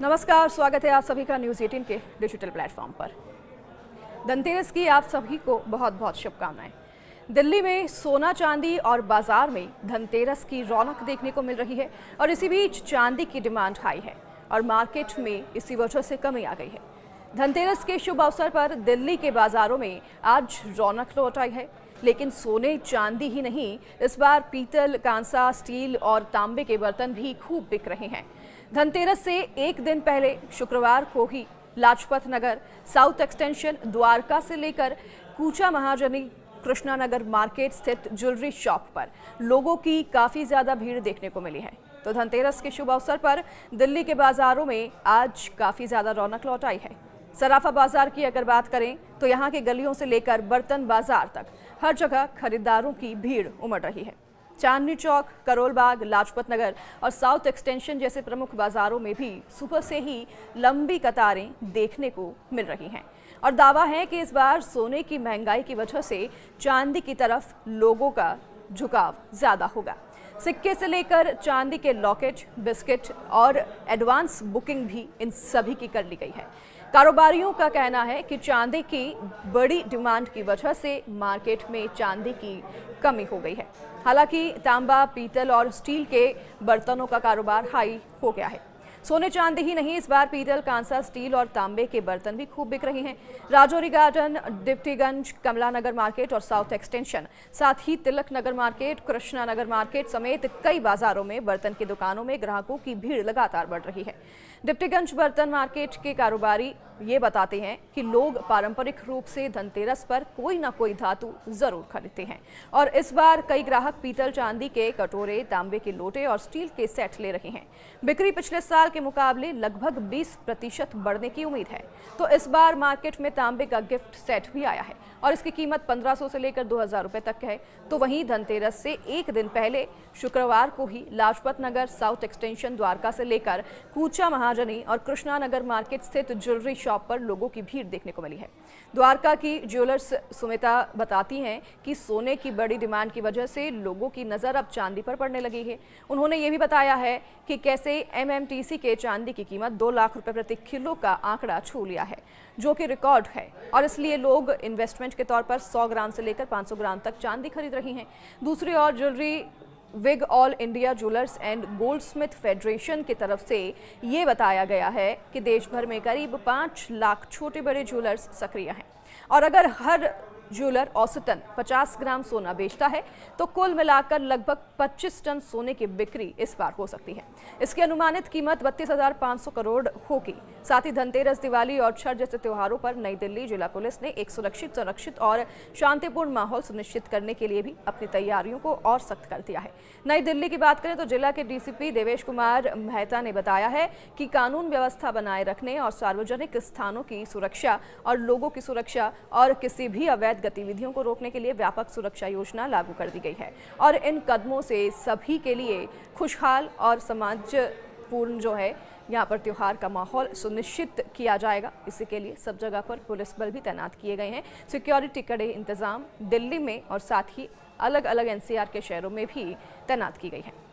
नमस्कार, स्वागत है आप सभी का न्यूज़ 18 के डिजिटल प्लेटफॉर्म पर। धनतेरस की आप सभी को बहुत बहुत शुभकामनाएं। दिल्ली में सोना चांदी और बाजार में धनतेरस की रौनक देखने को मिल रही है और इसी बीच चांदी की डिमांड हाई है और मार्केट में इसी वजह से कमी आ गई है। धनतेरस के शुभ अवसर पर दिल्ली के बाजारों में आज रौनक लौट आई है, लेकिन सोने चांदी ही नहीं, इस बार पीतल, कांसा, स्टील और तांबे के बर्तन भी खूब बिक रहे हैं। धनतेरस से एक दिन पहले शुक्रवार को ही लाजपत नगर, साउथ एक्सटेंशन, द्वारका से लेकर कूचा महाजनी, कृष्णा नगर मार्केट स्थित ज्वेलरी शॉप पर लोगों की काफी ज्यादा भीड़ देखने को मिली है। तो धनतेरस के शुभ अवसर पर दिल्ली के बाजारों में आज काफी ज्यादा रौनक लौट आई है। सराफा बाजार की अगर बात करें तो यहाँ के गलियों से लेकर बर्तन बाजार तक हर जगह खरीदारों की भीड़ उमड़ रही है। चांदनी चौक, करोल बाग, लाजपत नगर और साउथ एक्सटेंशन जैसे प्रमुख बाजारों में भी सुबह से ही लंबी कतारें देखने को मिल रही हैं और दावा है कि इस बार सोने की महंगाई की वजह से चांदी की तरफ लोगों का झुकाव ज्यादा होगा। सिक्के से लेकर चांदी के लॉकेट, बिस्किट और एडवांस बुकिंग भी इन सभी की कर ली गई है। कारोबारियों का कहना है कि चांदी की बड़ी डिमांड की वजह से मार्केट में चांदी की कमी हो गई है। हालांकि तांबा, पीतल और स्टील के बर्तनों का कारोबार हाई हो गया है। सोने चांदी ही नहीं, इस बार पीतल, कांसा, स्टील और तांबे के बर्तन भी खूब बिक रहे हैं। राजौरी गार्डन, डिप्टीगंज, कमला नगर मार्केट और साउथ एक्सटेंशन, साथ ही तिलक नगर मार्केट, कृष्णा नगर मार्केट समेत कई बाजारों में बर्तन की दुकानों में ग्राहकों की भीड़ लगातार बढ़ रही है। डिप्टीगंज बर्तन मार्केट के कारोबारी ये बताते हैं कि लोग पारंपरिक रूप से धनतेरस पर कोई ना कोई धातु जरूर खरीदते हैं और इस बार कई ग्राहक पीतल, चांदी के कटोरे, तांबे के लोटे और स्टील के सेट ले रहे हैं। बिक्री पिछले साल के मुकाबले लगभग 20% बढ़ने की उम्मीद है। तो इस बार मार्केट में तांबे का गिफ्ट सेट भी आया है और इसकी कीमत 1500 से लेकर 2000 रुपए तक है। तो वहीं धनतेरस से एक दिन पहले शुक्रवार को ही लाजपत नगर, साउथ एक्सटेंशन, द्वारका से लेकर कूचा महाजनी और कृष्णा नगर मार्केट स्थित ज्वेलरी शॉप पर लोगों की भीड़ देखने को मिली है। द्वारका की ज्वेलर्स सुमिता बताती हैं कि सोने की बड़ी डिमांड की वजह से लोगों की नजर अब चांदी पर पड़ने लगी है। उन्होंने ये भी बताया है कि कैसे एमएमटीसी के चांदी की कीमत 2 लाख रुपए प्रति किलो का आंकड़ा छू लिया है, जो कि रिकॉर्ड है और इसलिए लोग इन्वेस्टमेंट के तौर पर 100 ग्राम से लेकर 500 ग्राम तक चांदी खरीद रही हैं। दूसरी ओर jewellery wing all India jewellers and goldsmith federation की तरफ से ये बताया गया है कि देश भर में करीब 5 लाख छोटे बड़े ज्वेलर्स सक्रिय हैं और अगर हर ज्वेलर औसतन 50 ग्राम सोना बेचता है तो कुल मिलाकर लगभग 25 टन सोने की बिक्री इस बार हो सकती है। इसकी अनुमानित कीमत 32,500 करोड़ होगी। साथ ही धनतेरस, दिवाली और छठ जैसे त्योहारों पर नई दिल्ली जिला पुलिस ने एक सुरक्षित, संरक्षित और शांतिपूर्ण माहौल सुनिश्चित करने के लिए भी अपनी तैयारियों को और सख्त कर दिया है। नई दिल्ली की बात करें तो जिला के डीसीपी देवेश कुमार मेहता ने बताया है कि कानून व्यवस्था बनाए रखने और सार्वजनिक स्थानों की सुरक्षा और लोगों की सुरक्षा और किसी भी अवैध गतिविधियों को रोकने के लिए व्यापक सुरक्षा योजना लागू कर दी गई है और इन कदमों से सभी के लिए खुशहाल और समाजपूर्ण जो है यहाँ पर त्योहार का माहौल सुनिश्चित किया जाएगा। इसी के लिए सब जगह पर पुलिस बल भी तैनात किए गए हैं। सिक्योरिटी कड़े इंतजाम दिल्ली में और साथ ही अलग अलग एनसीआर के शहरों में भी तैनात की गई है।